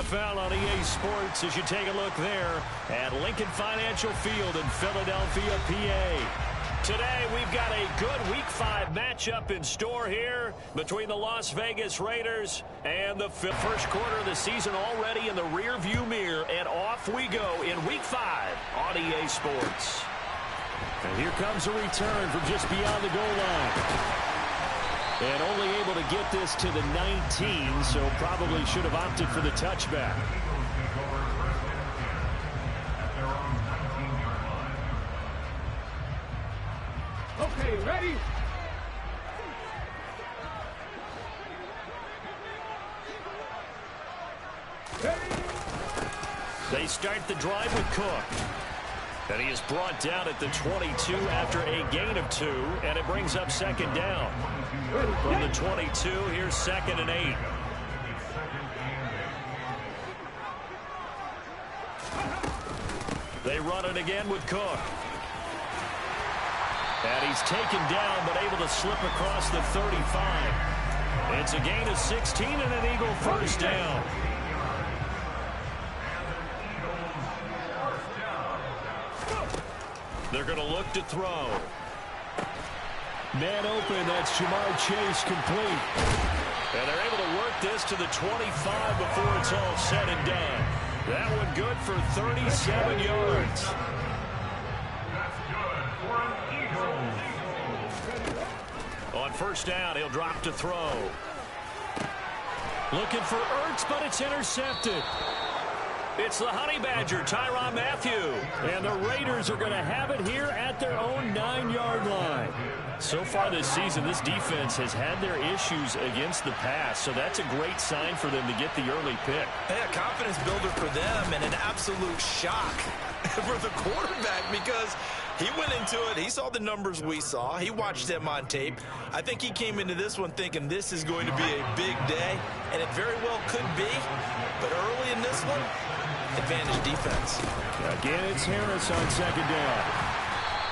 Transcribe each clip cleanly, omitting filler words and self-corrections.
found on EA Sports as you take a look there at Lincoln Financial Field in Philadelphia, PA. Today, we've got a good Week 5 matchup in store here between the Las Vegas Raiders and the first quarter of the season already in the rear-view mirror, and off we go in Week 5 on EA Sports. And here comes a return from just beyond the goal line. And only able to get this to the 19, so probably should have opted for the touchback. Okay, ready? They start the drive with Cook. And he is brought down at the 22 after a gain of 2, and it brings up second down. From the 22, here's 2nd and 8. They run it again with Cook. And he's taken down, but able to slip across the 35. It's a gain of 16 and an Eagle first down. They're going to look to throw. Man open, that's Jamar Chase complete. And they're able to work this to the 25 before it's all said and done. That one good for 37 yards. On first down, he'll drop to throw. Looking for Ertz, but it's intercepted. It's the Honey Badger, Tyrann Mathieu. And the Raiders are going to have it here at their own 9-yard line. So far this season, this defense has had their issues against the pass, so that's a great sign for them to get the early pick. Yeah, confidence builder for them and an absolute shock for the quarterback because he went into it. He saw the numbers we saw. He watched them on tape. I think he came into this one thinking this is going to be a big day, and it very well could be. But early in this one, advantage defense. Again, it's Harris on second down.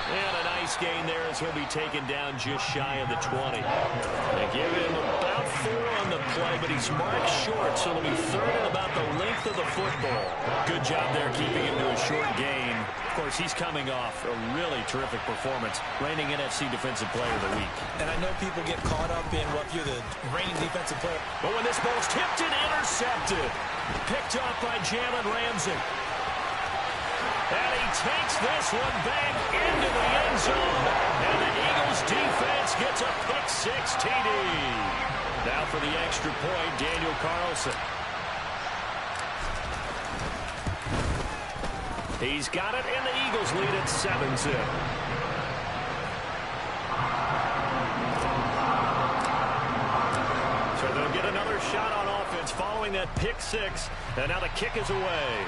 And a nice gain there as he'll be taken down just shy of the 20. They give him about 4 on the play, but he's marked short, so it'll be 3rd and about the length of the football. Good job there keeping him to a short gain. Of course, he's coming off a really terrific performance, reigning NFC Defensive Player of the Week. And I know people get caught up in what you're the reigning defensive player. But when this ball's tipped and intercepted, picked off by Jalen Ramsey. And he takes this one back into the end zone. And the Eagles defense gets a pick-6 TD. Now for the extra point, Daniel Carlson. He's got it, and the Eagles lead at 7-0. So they'll get another shot on offense following that pick-6. And now the kick is away.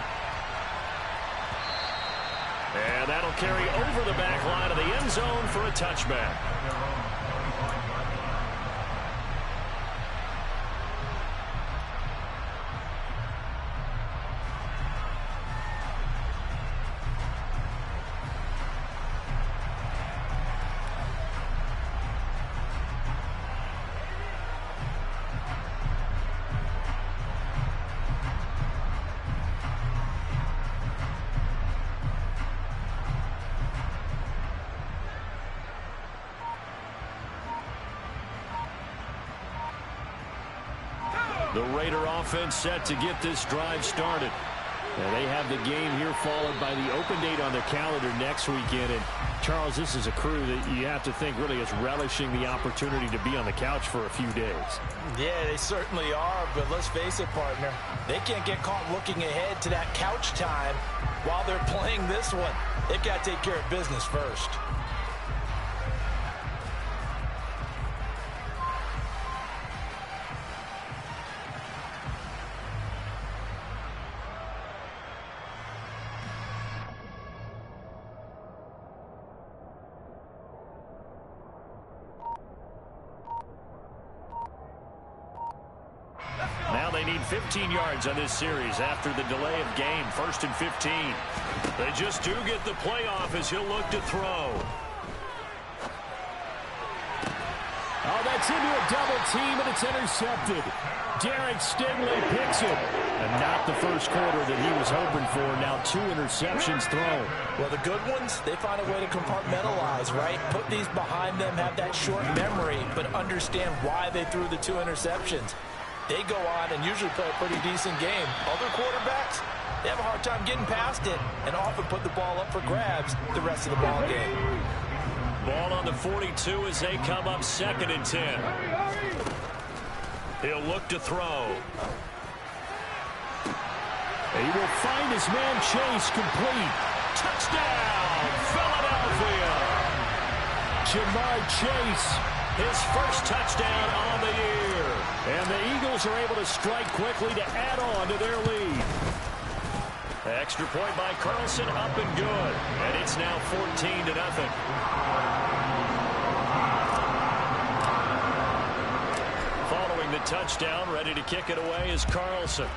And that'll carry over the back line of the end zone for a touchback. The Raider offense set to get this drive started. And they have the game here followed by the open date on their calendar next weekend. And Charles, this is a crew that you have to think really is relishing the opportunity to be on the couch for a few days. Yeah, they certainly are, but let's face it, partner. They can't get caught looking ahead to that couch time while they're playing this one. They've got to take care of business first. Now they need 15 yards on this series after the delay of game. 1st and 15. They just do get the playoff as he'll look to throw. Oh, that's into a double team, and it's intercepted. Derek Stingley picks it. And not the first quarter that he was hoping for. Now 2 interceptions thrown. Well, the good ones, they find a way to compartmentalize, right? Put these behind them, have that short memory, but understand why they threw the 2 interceptions. They go on and usually play a pretty decent game. Other quarterbacks, they have a hard time getting past it and often put the ball up for grabs the rest of the ball game. Ball on the 42 as they come up 2nd and 10. He'll look to throw. He will find his man Chase complete. Touchdown, Philadelphia. Jamar Chase, his first touchdown on the year. And the Eagles are able to strike quickly to add on to their lead. Extra point by Carlson, up and good. And it's now 14-0. Following the touchdown, ready to kick it away is Carlson.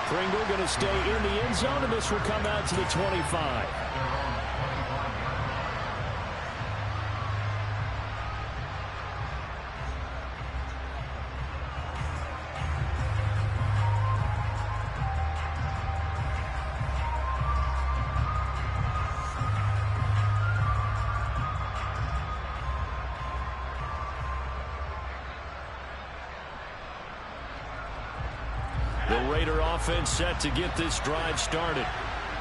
Pringle going to stay in the end zone, and this will come out to the 25. Offense set to get this drive started.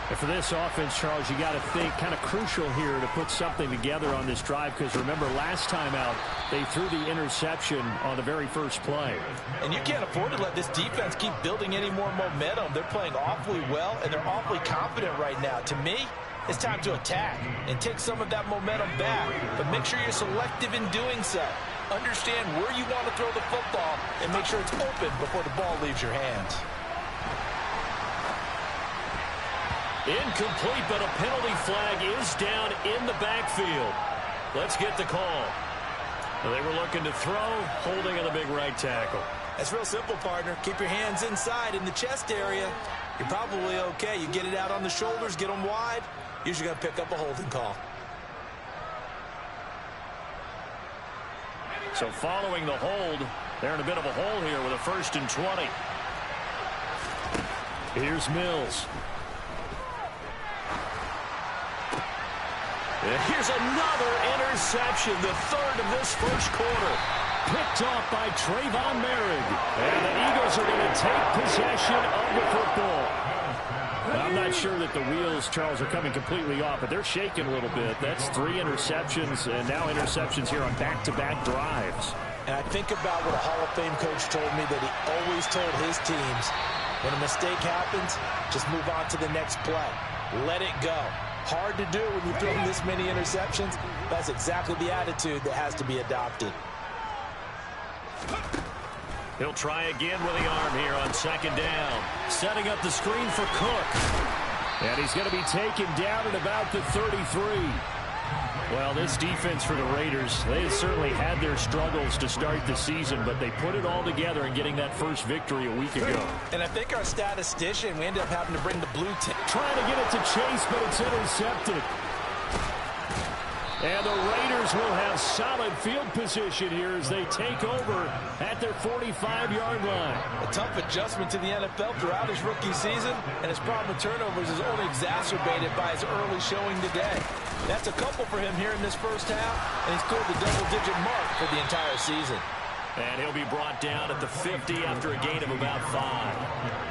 And for this offense, Charles, you got to think kind of crucial here to put something together on this drive, because remember last time out they threw the interception on the very first play. And you can't afford to let this defense keep building any more momentum. They're playing awfully well and they're awfully confident right now. To me, it's time to attack and take some of that momentum back, but make sure you're selective in doing so. Understand where you want to throw the football and make sure it's open before the ball leaves your hands. Incomplete, but a penalty flag is down in the backfield. Let's get the call. They were looking to throw, holding on the big right tackle. That's real simple, partner. Keep your hands inside in the chest area. You're probably okay. You get it out on the shoulders, get them wide. Usually going to pick up a holding call. So following the hold, they're in a bit of a hole here with a 1st and 20. Here's Mills. Here's another interception, the 3rd of this first quarter. Picked off by Trayvon Merrick. And the Eagles are going to take possession of the football. I'm not sure that the wheels, Charles, are coming completely off, but they're shaking a little bit. That's 3 interceptions, and now interceptions here on back-to-back drives. And I think about what a Hall of Fame coach told me that he always told his teams, when a mistake happens, just move on to the next play. Let it go. Hard to do when you throw this many interceptions. That's exactly the attitude that has to be adopted. He'll try again with the arm here on 2nd down. Setting up the screen for Cook. And he's going to be taken down at about the 33. Well, this defense for the Raiders, they certainly had their struggles to start the season, but they put it all together in getting that first victory a week ago. And I think our statistician, we ended up having to bring the blue tip. Trying to get it to Chase, but it's intercepted. And the Raiders will have solid field position here as they take over at their 45-yard line. A tough adjustment to the NFL throughout his rookie season, and his problem with turnovers is only exacerbated by his early showing today. That's a couple for him here in this first half, and he's cleared the double-digit mark for the entire season. And he'll be brought down at the 50 after a gain of about 5.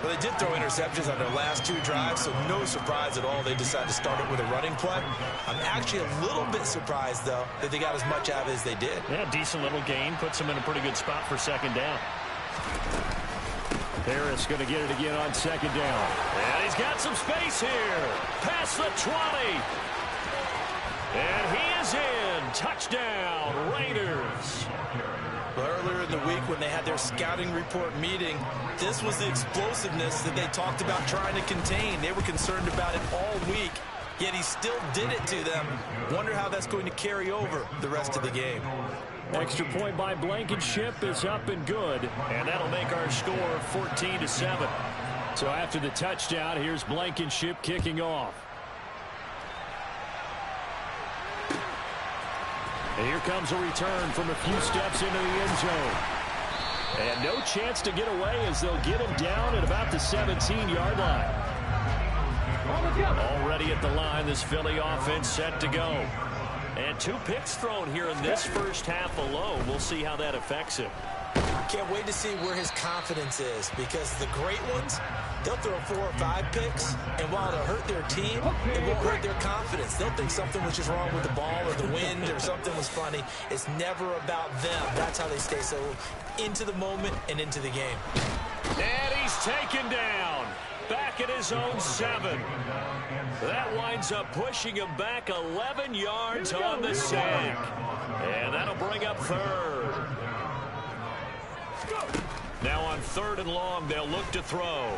Well, they did throw interceptions on their last 2 drives, so no surprise at all they decided to start it with a running play. I'm actually a little bit surprised, though, that they got as much out of it as they did. Yeah, decent little gain. Puts them in a pretty good spot for 2nd down. Harris going to get it again on 2nd down. And he's got some space here. Past the 20. And he is in. Touchdown, Raiders. Well, earlier in the week when they had their scouting report meeting, this was the explosiveness that they talked about trying to contain. They were concerned about it all week, yet he still did it to them. Wonder how that's going to carry over the rest of the game. Extra point by Blankenship is up and good. And that'll make our score 14-7. So after the touchdown, here's Blankenship kicking off. And here comes a return from a few steps into the end zone. And no chance to get away as they'll get him down at about the 17-yard line. Already at the line, this Philly offense set to go. And 2 picks thrown here in this first half alone. We'll see how that affects him. Can't wait to see where his confidence is, because the great ones, they'll throw 4 or 5 picks, and while it'll hurt their team, it won't hurt their confidence. They'll think something was just wrong with the ball or the wind or something was funny. It's never about them. That's how they stay so into the moment and into the game. And he's taken down. Back at his own 7. That winds up pushing him back 11 yards on the sack. And that'll bring up 3rd. Now on 3rd and long, they'll look to throw.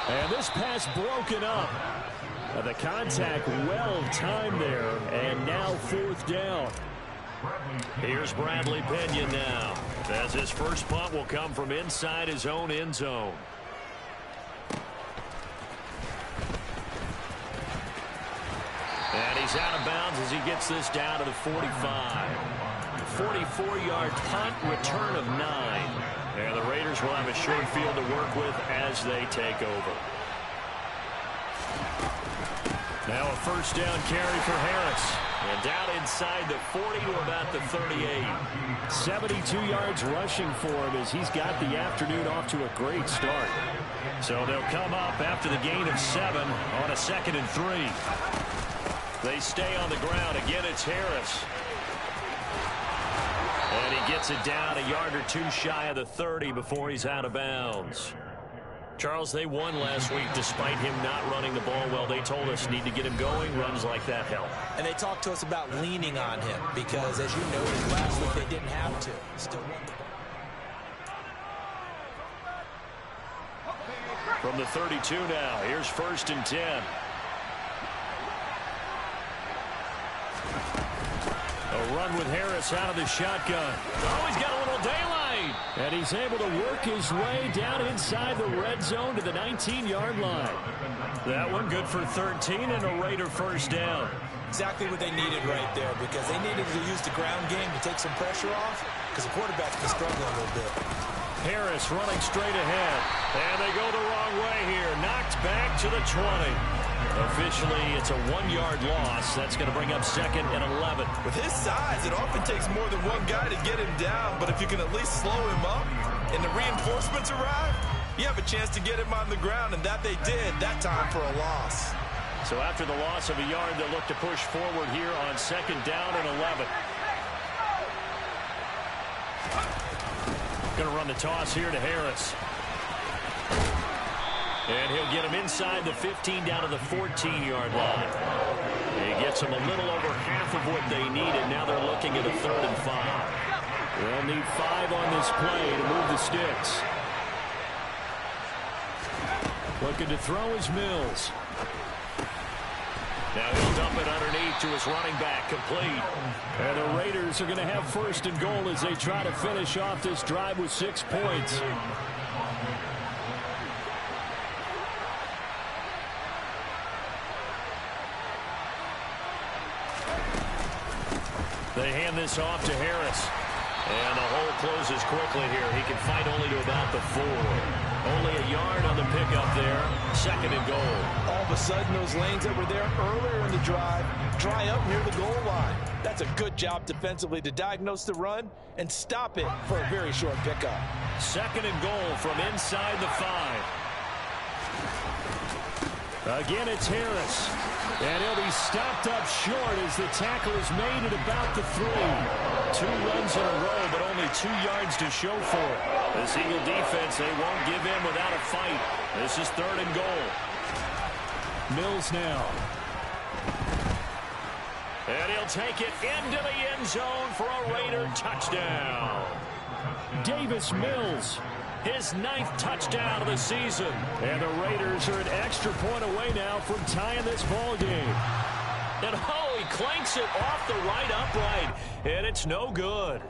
And this pass broken up. The contact well timed there, and now 4th down. Here's Bradley Pinion now, as his first punt will come from inside his own end zone. And he's out of bounds as he gets this down to the 45. 44-yard punt, return of 9. And the Raiders will have a short field to work with as they take over. Now a first down carry for Harris. And down inside the 40 to about the 38. 72 yards rushing for him as he's got the afternoon off to a great start. So they'll come up after the gain of 7 on a 2nd and 3. They stay on the ground. Again, it's Harris. And he gets it down a yard or 2 shy of the 30 before he's out of bounds. Charles, they won last week despite him not running the ball well. They told us need to get him going. Runs like that help. And they talked to us about leaning on him because, as you noted, last week they didn't have to. Still won the ball. From the 32 now, here's 1st and 10. A run with Harris out of the shotgun. Oh, he's got a little daylight. And he's able to work his way down inside the red zone to the 19-yard line. That one good for 13 and a Raider first down. Exactly what they needed right there, because they needed to use the ground game to take some pressure off, because the quarterback's been struggling a little bit. Harris running straight ahead. And they go the wrong way here. Knocked back to the 20. Officially, it's a 1-yard loss. That's going to bring up 2nd and 11. With his size, it often takes more than one guy to get him down, but if you can at least slow him up and the reinforcements arrive, you have a chance to get him on the ground, and that they did that time for a loss. So after the loss of a yard, they'll look to push forward here on 2nd down and 11. Going to run the toss here to Harris. And he'll get him inside the 15 down to the 14-yard line. He gets them a little over half of what they needed. Now they're looking at a 3rd and 5. They'll need 5 on this play to move the sticks. Looking to throw is Mills. Now he'll dump it underneath to his running back, complete. And the Raiders are going to have 1st and goal as they try to finish off this drive with 6 points. They hand this off to Harris. And the hole closes quickly here. He can fight only to about the 4. Only a yard on the pickup there. 2nd and goal. All of a sudden, those lanes that were there earlier in the drive dry up near the goal line. That's a good job defensively to diagnose the run and stop it for a very short pickup. 2nd and goal from inside the 5. Again, it's Harris. And he'll be stopped up short as the tackle is made at about the 3. 2 runs in a row, but only 2 yards to show for it. This Eagle defense, they won't give in without a fight. This is 3rd and goal. Mills now. And he'll take it into the end zone for a Raider touchdown. Davis Mills. His 9th touchdown of the season. And the Raiders are an extra point away now from tying this ball game. And oh, he clanks it off the right upright. And it's no good.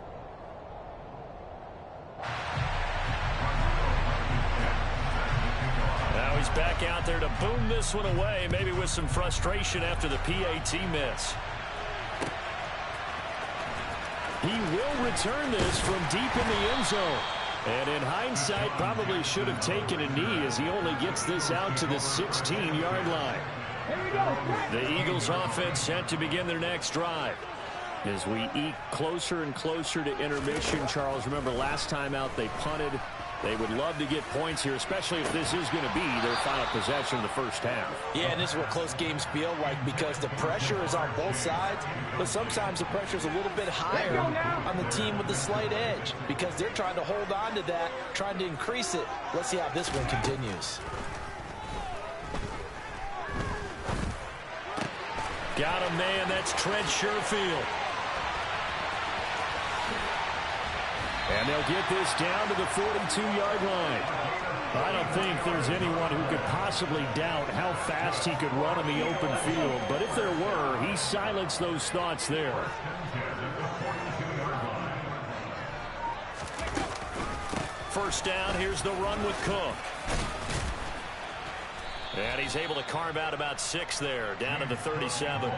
Now he's back out there to boom this one away, maybe with some frustration after the PAT miss. He will return this from deep in the end zone. And in hindsight, probably should have taken a knee as he only gets this out to the 16-yard line. The Eagles offense set to begin their next drive. As we eke closer and closer to intermission, Charles, remember last time out they punted. They would love to get points here, especially if this is going to be their final possession of the first half. Yeah, and this is what close games feel like because the pressure is on both sides, but sometimes the pressure is a little bit higher on the team with the slight edge because they're trying to hold on to that, trying to increase it. Let's see how this one continues. Got him, man. That's Trent Sherfield. And they'll get this down to the 42-yard line. I don't think there's anyone who could possibly doubt how fast he could run in the open field. But if there were, he silenced those thoughts there. First down, here's the run with Cook. And he's able to carve out about 6 there, down to the 37.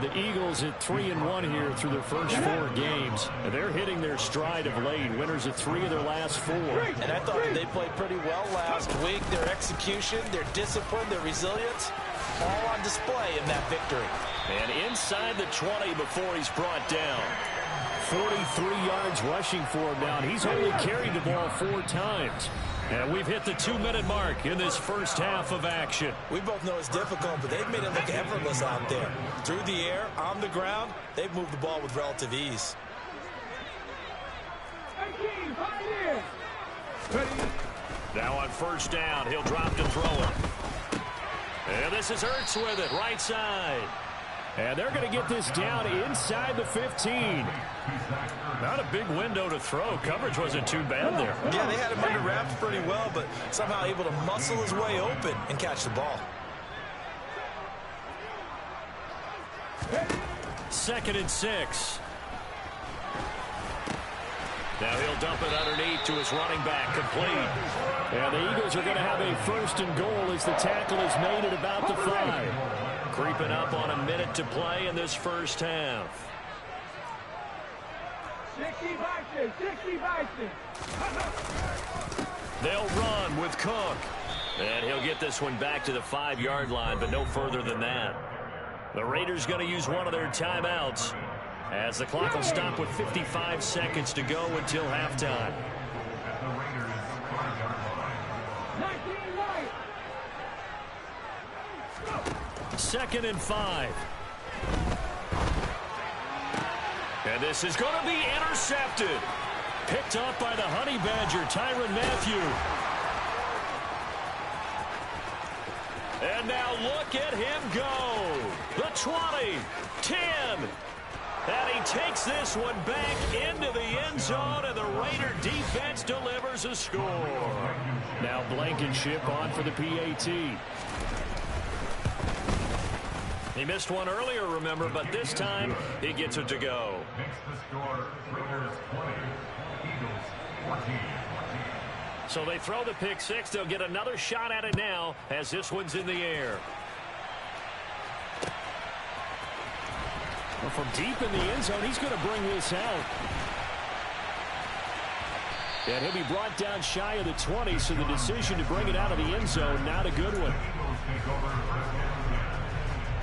The Eagles at 3-1 here through their first 4 games. They're hitting their stride of late. Winners of 3 of their last 4. And I thought they played pretty well last week. Their execution, their discipline, their resilience, all on display in that victory. And inside the 20 before he's brought down. 43 yards rushing for him now. He's only carried the ball 4 times. And we've hit the 2-minute mark in this first half of action. We both know it's difficult, but they've made it look effortless out there. Through the air, on the ground, they've moved the ball with relative ease. Now on first down, he'll drop to throw it. And this is Ertz with it, right side. And they're going to get this down inside the 15. Not a big window to throw. Coverage wasn't too bad there. Yeah, they had him under wraps pretty well, but somehow able to muscle his way open and catch the ball. 2nd and 6. Now he'll dump it underneath to his running back, complete. And the Eagles are going to have a 1st and goal as the tackle is made at about the 5. Creeping up on a minute to play in this first half. 60 They'll run with Cook. And he'll get this one back to the 5-yard line, but no further than that. The Raiders going to use one of their timeouts as the clock will stop with 55 seconds to go until halftime. Second and 5. And this is going to be intercepted. Picked up by the Honey Badger, Tyrann Mathieu. And now look at him go. The 20, 10. And he takes this one back into the end zone, and the Raider defense delivers a score. Now Blankenship on for the PAT. He missed one earlier, remember, but this time he gets it to go. So they throw the pick 6. They'll get another shot at it now as this one's in the air. Well, from deep in the end zone, he's going to bring this out. And he'll be brought down shy of the 20, so the decision to bring it out of the end zone, not a good one.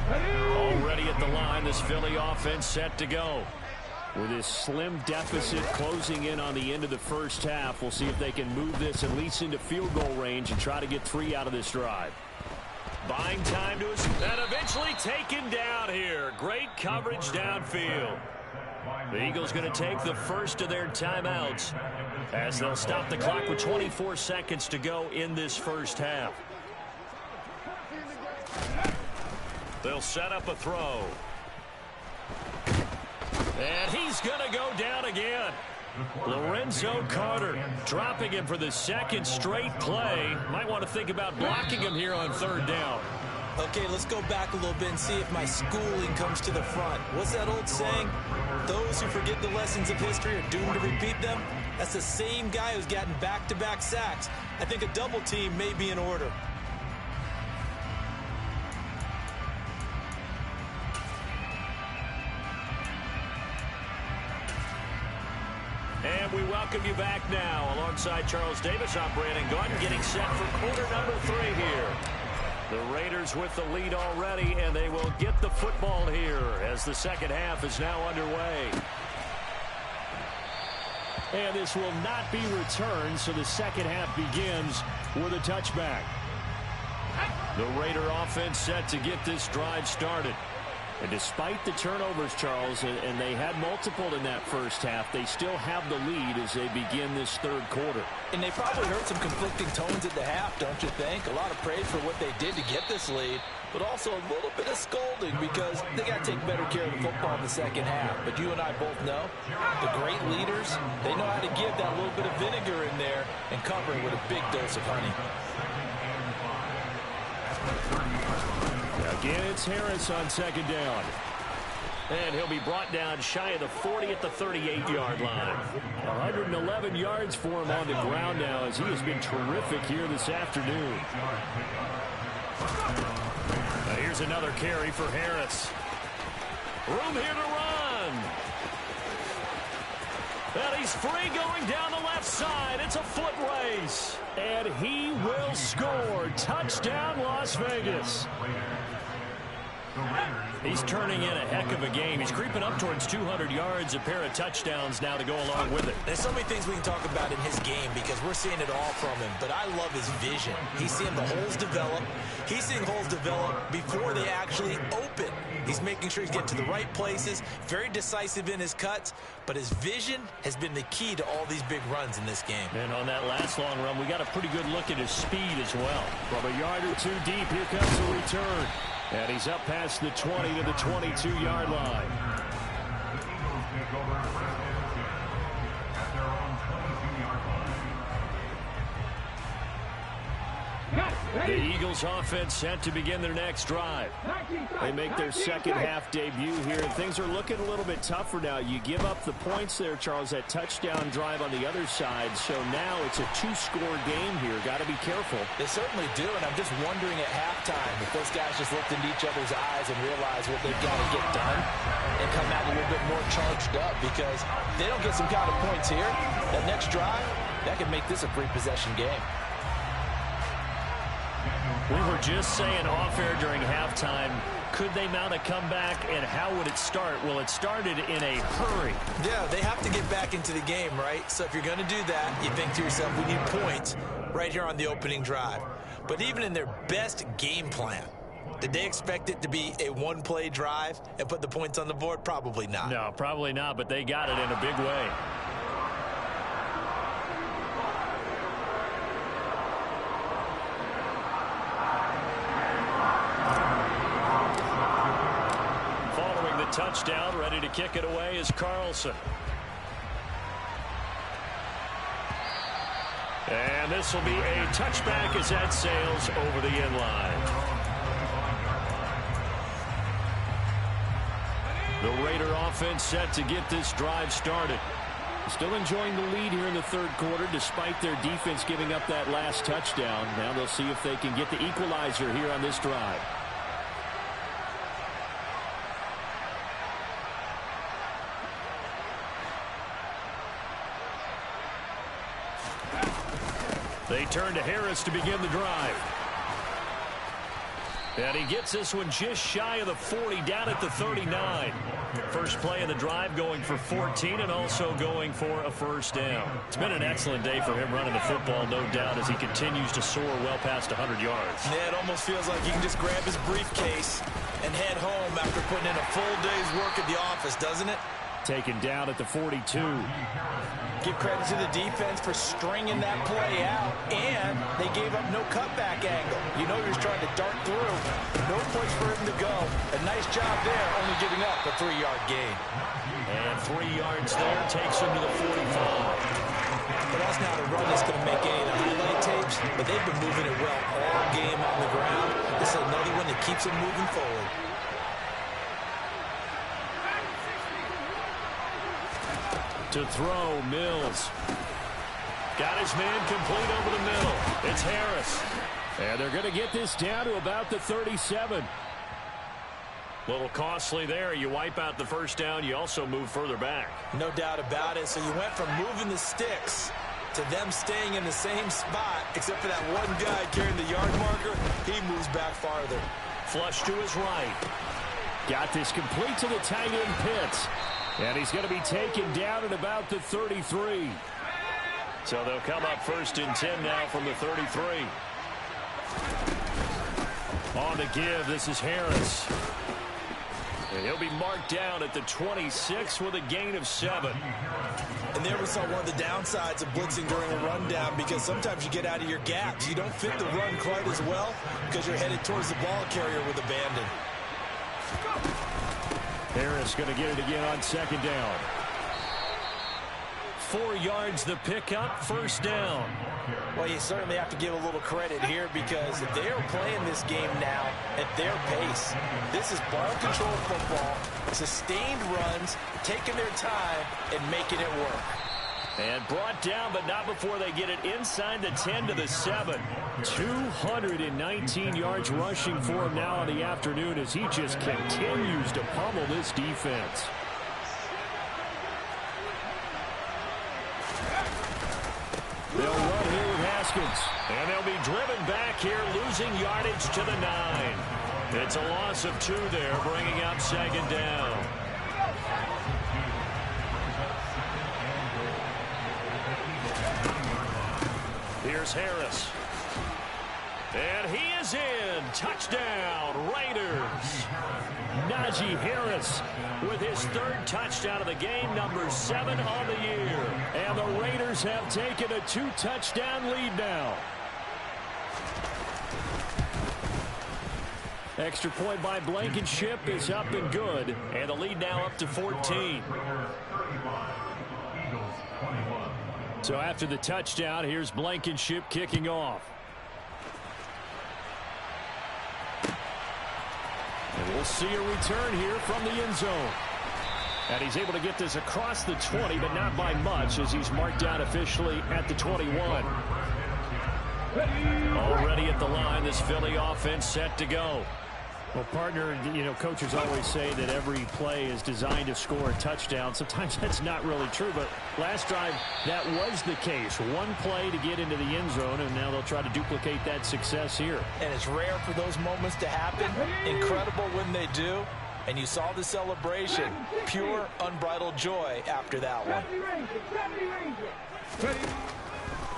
Already at the line, this Philly offense set to go. With this slim deficit closing in on the end of the first half, we'll see if they can move this at least into field goal range and try to get 3 out of this drive. Buying time to us, and eventually taken down here. Great coverage downfield. The Eagles going to take the first of their timeouts as they'll stop the clock with 24 seconds to go in this first half. They'll set up a throw. And he's going to go down again. Lorenzo Carter dropping him for the 2nd straight play. Might want to think about blocking him here on 3rd down. Okay, let's go back a little bit and see if my schooling comes to the front. What's that old saying? Those who forget the lessons of history are doomed to repeat them. That's the same guy who's gotten back-to-back sacks. I think a double team may be in order. welcome you back now. Alongside Charles Davis, I'm Brandon Gordon, getting set for quarter number 3 here. The Raiders with the lead already, and they will get the football here as the second half is now underway. And this will not be returned, so the second half begins with a touchback. The Raider offense set to get this drive started. And despite the turnovers, Charles, and they had multiple in that first half, they still have the lead as they begin this third quarter. And they probably heard some conflicting tones at the half, don't you think? A lot of praise for what they did to get this lead, but also a little bit of scolding because they got to take better care of the football in the second half. But you and I both know the great leaders, they know how to give that little bit of vinegar in there and cover it with a big dose of honey. Again, it's Harris on second down. And he'll be brought down shy of the 40 at the 38-yard line. 111 yards for him on the ground now as he has been terrific here this afternoon. Now here's another carry for Harris. Room here to run. And he's free going down the left side. It's a foot race. And he will score. Touchdown, Las Vegas. He's turning in a heck of a game. He's creeping up towards 200 yards, a pair of touchdowns now to go along with it. There's so many things we can talk about in his game because we're seeing it all from him, but I love his vision. He's seeing the holes develop. He's seeing holes develop before they actually open. He's making sure he's getting to the right places, very decisive in his cuts, but his vision has been the key to all these big runs in this game. And on that last long run, we got a pretty good look at his speed as well. From a yard or two deep, here comes the return. And he's up past the 20 to the 22-yard line. The Eagles offense set to begin their next drive. They make their second half debut here, and things are looking a little bit tougher now. You give up the points there, Charles, that touchdown drive on the other side. So now it's a two-score game here. Got to be careful. They certainly do, and I'm just wondering at halftime if those guys just looked into each other's eyes and realize what they've got to get done and come out a little bit more charged up, because if they don't get some kind of points here, that next drive, that could make this a free-possession game. We were just saying off-air during halftime, could they mount a comeback, and how would it start? Well, it started in a hurry. Yeah, they have to get back into the game, right? So if you're going to do that, you think to yourself, we need points right here on the opening drive. But even in their best game plan, did they expect it to be a one-play drive and put the points on the board? Probably not. No, probably not, but they got it in a big way. Touchdown, ready to kick it away is Carlson. And this will be a touchback as that sails over the end line. The Raider offense set to get this drive started. Still enjoying the lead here in the third quarter despite their defense giving up that last touchdown. Now they'll see if they can get the equalizer here on this drive. They turn to Harris to begin the drive. And he gets this one just shy of the 40, down at the 39. First play of the drive going for 14 and also going for a first down. It's been an excellent day for him running the football, no doubt, as he continues to soar well past 100 yards. Yeah, it almost feels like he can just grab his briefcase and head home after putting in a full day's work at the office, doesn't it? Taken down at the 42. Give credit to the defense for stringing that play out, and they gave up no cutback angle. You know he was trying to dart through. No place for him to go. A nice job there, only giving up a 3-yard gain. And 3 yards there takes him to the 45. But that's not a run that's going to make any of the highlight tapes, but they've been moving it well all game on the ground. This is another one that keeps them moving forward. To throw, Mills. Got his man complete over the middle. It's Harris. And they're going to get this down to about the 37. Little costly there. You wipe out the first down. You also move further back. No doubt about it. So you went from moving the sticks to them staying in the same spot, except for that one guy carrying the yard marker. He moves back farther. Flush to his right. Got this complete to the tight end Pitts. And he's going to be taken down at about the 33. So they'll come up 1st and 10 now from the 33. On to give. This is Harris. And he'll be marked down at the 26 with a gain of 7. And there we saw one of the downsides of blitzing during a rundown, because sometimes you get out of your gaps. You don't fit the run quite as well because you're headed towards the ball carrier with abandon. Harris going to get it again on 2nd down. 4 yards the pickup, 1st down. Well, you certainly have to give a little credit here, because they are playing this game now at their pace. This is ball control football, sustained runs, taking their time and making it work. And brought down, but not before they get it inside the 10 to the 7. 219 yards rushing for him now in the afternoon as he just continues to pummel this defense. They'll run here with Haskins. And they'll be driven back here, losing yardage to the 9. It's a loss of 2 there, bringing up 2nd down. Here's Harris. And he is in. Touchdown, Raiders. Najee Harris with his 3rd touchdown of the game, number 7 on the year. And the Raiders have taken a 2-touchdown lead now. Extra point by Blankenship is up and good. And the lead now up to 14. So after the touchdown, here's Blankenship kicking off. And we'll see a return here from the end zone. And he's able to get this across the 20, but not by much, as he's marked down officially at the 21. Already at the line, this Philly offense set to go. Well, partner, you know, coaches always say that every play is designed to score a touchdown. Sometimes that's not really true, but last drive, that was the case. One play to get into the end zone, and now they'll try to duplicate that success here. And it's rare for those moments to happen. Incredible when they do. And you saw the celebration. Pure, unbridled joy after that one.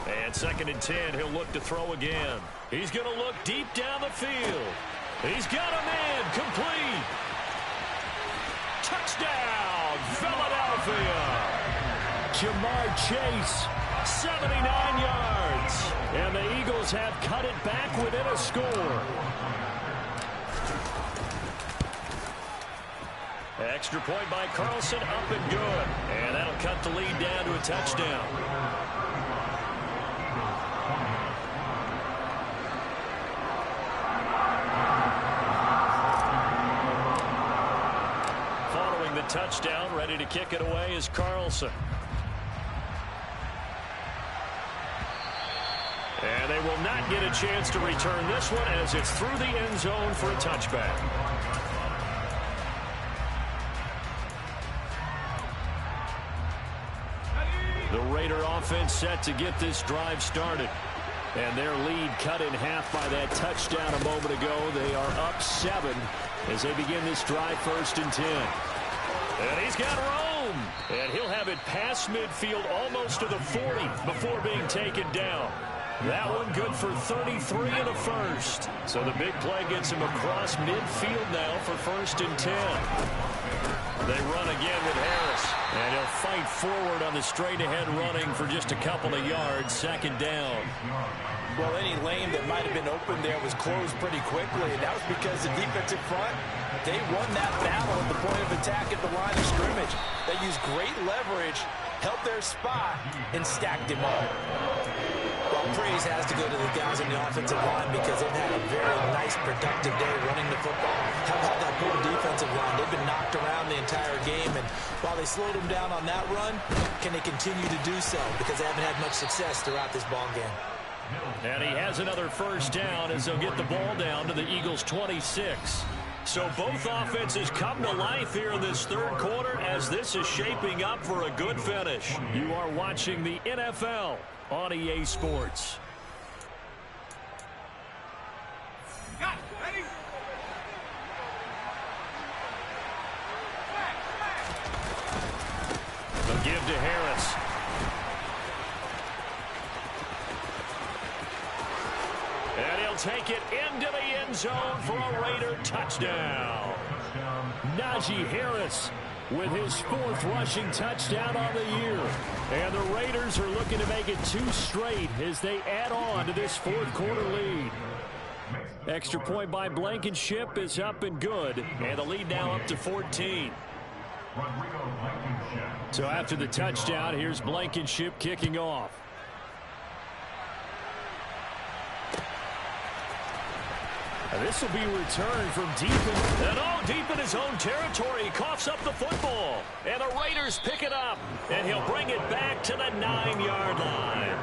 And 2nd and 10, he'll look to throw again. He's going to look deep down the field. He's got a man complete. Touchdown, Philadelphia. Jamar Chase, 79 yards. And the Eagles have cut it back within a score. Extra point by Carlson, up and good. And that'll cut the lead down to a touchdown. Touchdown, ready to kick it away is Carlson. And they will not get a chance to return this one, as it's through the end zone for a touchback. The Raider offense set to get this drive started. And their lead cut in half by that touchdown a moment ago. They are up 7 as they begin this drive, 1st and 10. And he's got room. And he'll have it past midfield, almost to the 40, before being taken down. That one good for 33 in the 1st. So the big play gets him across midfield now for 1st and 10. They run again with Harris. And he'll fight forward on the straight-ahead running for just a couple of yards, 2nd down. Well, any lane that might have been open there was closed pretty quickly, and that was because the defensive front, they won that battle at the point of attack at the line of scrimmage. They used great leverage, held their spot, and stacked him up. Well, praise has to go to the guys on the offensive line, because they've had a very nice, productive day running the football. How about that poor defensive line? They've been knocked around the entire game, and while they slowed them down on that run, can they continue to do so? Because they haven't had much success throughout this ball game. And he has another 1st down as they'll get the ball down to the Eagles' 26. So both offenses come to life here in this third quarter as this is shaping up for a good finish. You are watching the NFL on EA Sports. They'll give to Harris. And he'll take it into the end zone for a Raider touchdown. Najee Harris with his 4th rushing touchdown on the year. And the Raiders are looking to make it 2 straight as they add on to this 4th quarter lead. Extra point by Blankenship is up and good. And the lead now up to 14. So after the touchdown, here's Blankenship kicking off. And this will be returned from deep in his own territory. He coughs up the football. And the Raiders pick it up. And he'll bring it back to the 9-yard line.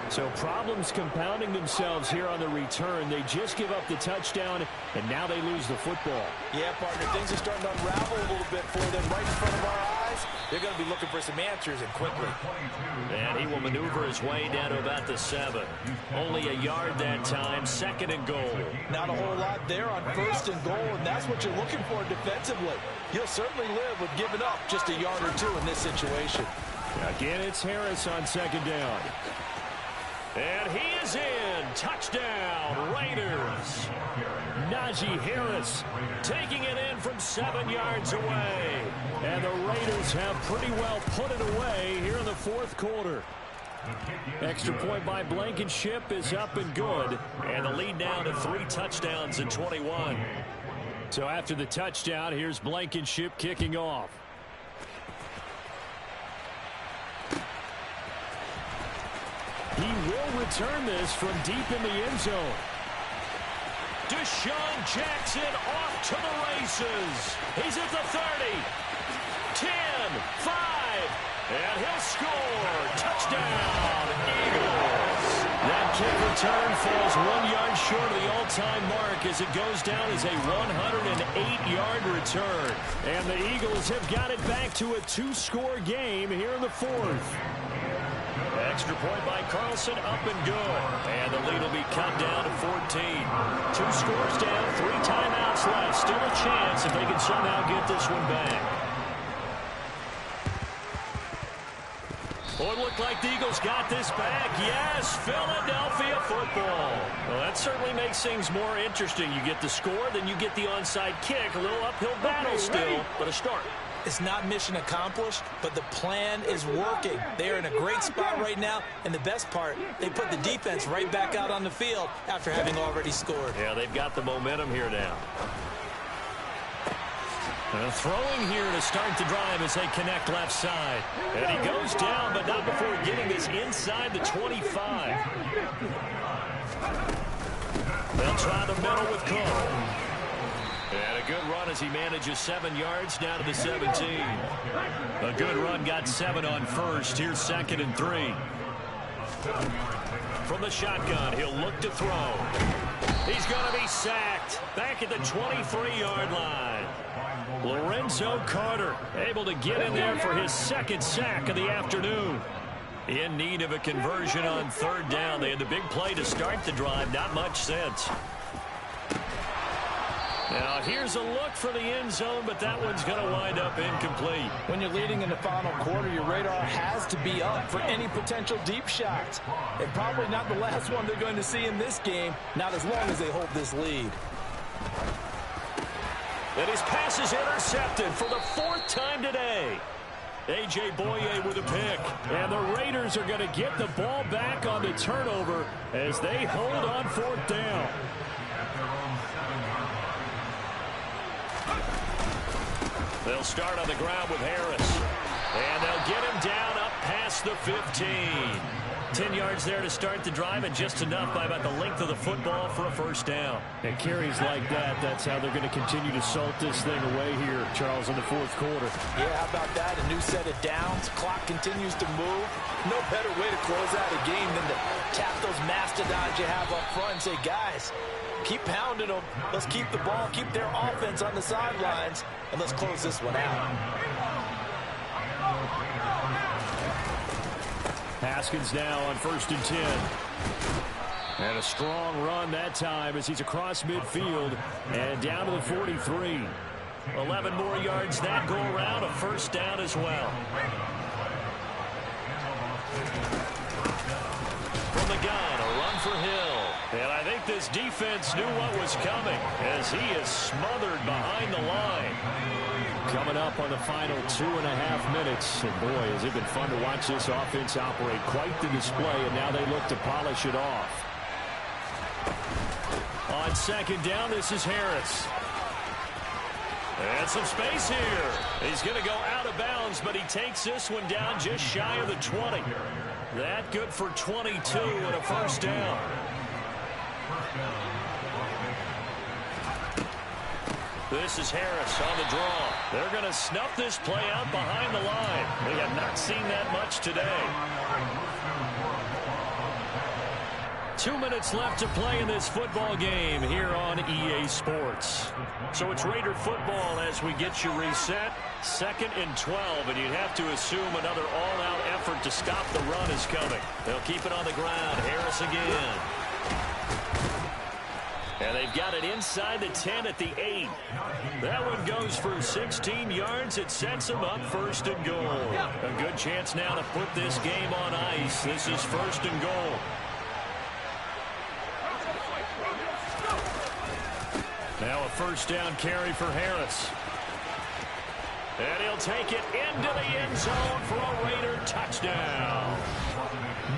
So problems compounding themselves here on the return. They just give up the touchdown, and now they lose the football. Yeah, partner, things are starting to unravel a little bit for them right in front of our eyes. They're going to be looking for some answers, and quickly. And he will maneuver his way down to about the 7. Only a yard that time, 2nd and goal. Not a whole lot there on 1st and goal, and that's what you're looking for defensively. You'll certainly live with giving up just a yard or 2 in this situation. Again, it's Harris on 2nd down. And he is in. Touchdown, Raiders. Najee Harris taking it in from 7 yards away. And the Raiders have pretty well put it away here in the 4th quarter. Extra point by Blankenship is up and good. And the lead now to 3 touchdowns and 21. So after the touchdown, here's Blankenship kicking off. He will return this from deep in the end zone. Deshaun Jackson off to the races. He's at the 30, 10, 5, and he'll score. Touchdown, Eagles. That kick return falls 1 yard short of the all-time mark as it goes down as a 108-yard return. And the Eagles have got it back to a 2-score game here in the 4th. Extra point by Carlson, up and good. And the lead will be cut down to 14. 2 scores down, 3 timeouts left. Still a chance if they can somehow get this one back. Oh, it looked like the Eagles got this back. Yes, Philadelphia football. Well, that certainly makes things more interesting. You get the score, then you get the onside kick. A little uphill battle still, but a start. It's not mission accomplished, but the plan is working. They are in a great spot right now, and the best part, they put the defense right back out on the field after having already scored. Yeah, they've got the momentum here now. And throwing here to start the drive as they connect left side. And he goes down, but not before getting this inside the 25. They'll try the middle with Cook. And a good run as he manages 7 yards down to the 17. A good run, got 7 on first. Here's 2nd and 3. From the shotgun, he'll look to throw. He's going to be sacked. Back at the 23-yard line. Lorenzo Carter able to get in there for his 2nd sack of the afternoon. In need of a conversion on 3rd down. They had the big play to start the drive. Not much sense. Now, here's a look for the end zone, but that one's going to wind up incomplete. When you're leading in the final quarter, your radar has to be up for any potential deep shots. And probably not the last one they're going to see in this game, not as long as they hold this lead. And his pass is intercepted for the 4th time today. A.J. Boye with a pick. And the Raiders are going to get the ball back on the turnover as they hold on 4th down. They'll start on the ground with Harris. And they'll get him down up past the 15. 10 yards there to start the drive, and just enough by about the length of the football for a 1st down. And carries like that, that's how they're going to continue to salt this thing away here, Charles, in the 4th quarter. Yeah, how about that? A new set of downs. Clock continues to move. No better way to close out a game than to tap those mastodons you have up front and say, guys, keep pounding them. Let's keep the ball, keep their offense on the sidelines, and let's close this one out. Haskins now on 1st and 10. And a strong run that time as he's across midfield and down to the 43. 11 more yards that go around, a first down as well. From the gun, a run for Hill. And I think this defense knew what was coming as he is smothered behind the line. Coming up on the final 2.5 minutes. And boy, has it been fun to watch this offense operate. Quite the display, and now they look to polish it off. On 2nd down, this is Harris. And some space here. He's going to go out of bounds, but he takes this one down just shy of the 20. That good for 22 and a first down. This is Harris on the draw. They're going to snuff this play out behind the line. We have not seen that much today. 2 minutes left to play in this football game here on EA Sports. So it's Raider football as we get you reset. 2nd and 12, and you'd have to assume another all-out effort to stop the run is coming. They'll keep it on the ground. Harris again. And they've got it inside the 10 at the 8. That one goes for 16 yards. It sets them up 1st and goal. A good chance now to put this game on ice. This is 1st and goal. Now a first down carry for Harris. And he'll take it into the end zone for a Raider touchdown.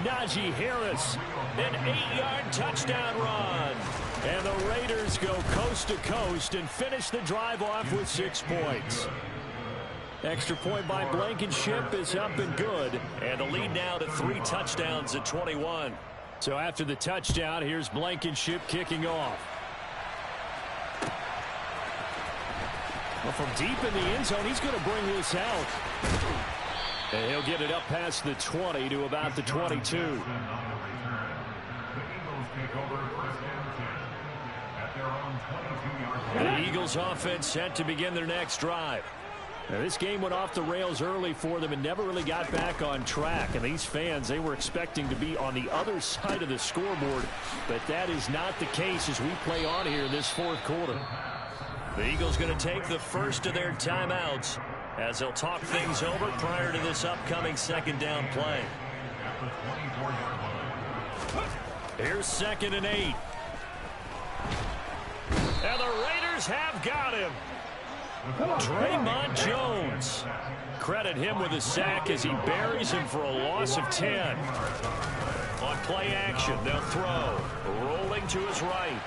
Najee Harris, an 8-yard touchdown run. And the Raiders go coast to coast and finish the drive off with 6 points. Extra point by Blankenship is up and good. And the lead now to 3 touchdowns at 21. So after the touchdown, here's Blankenship kicking off. Well, from deep in the end zone, he's going to bring this out. And he'll get it up past the 20 to about the 22. The Eagles offense set to begin their next drive. Now, this game went off the rails early for them and never really got back on track. And these fans, they were expecting to be on the other side of the scoreboard. But that is not the case as we play on here in this 4th quarter. The Eagles going to take the first of their timeouts as they'll talk things over prior to this upcoming 2nd down play. Here's 2nd and 8. And the Raiders have got him. Draymond Jones. Credit him with a sack as he buries him for a loss of 10. On play action, they'll throw. Rolling to his right.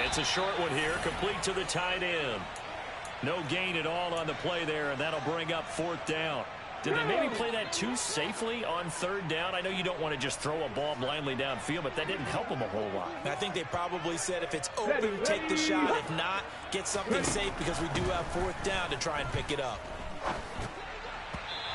It's a short one here, complete to the tight end. No gain at all on the play there, and that'll bring up 4th down. Did they maybe play that too safely on 3rd down? I know you don't want to just throw a ball blindly downfield, but that didn't help them a whole lot. I think they probably said if it's open, take the shot. If not, get something safe because we do have 4th down to try and pick it up.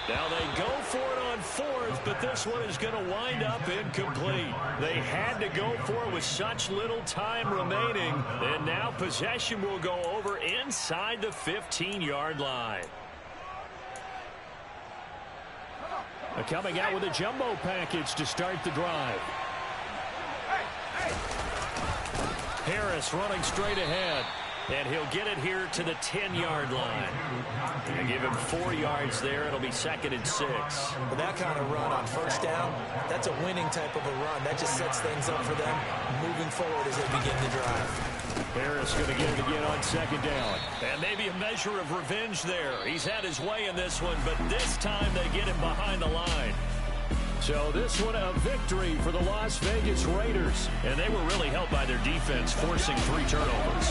Now they go for it on 4th, but this one is going to wind up incomplete. They had to go for it with such little time remaining, and now possession will go over inside the 15-yard line. Coming out with a jumbo package to start the drive. Harris running straight ahead. And he'll get it here to the 10-yard line. And give him 4 yards there. It'll be 2nd and 6. With that kind of run on 1st down, that's a winning type of a run. That just sets things up for them moving forward as they begin the drive. Harris going to get it again on 2nd down. And maybe a measure of revenge there. He's had his way in this one, but this time they get him behind the line. So this one a victory for the Las Vegas Raiders. And they were really helped by their defense forcing 3 turnovers.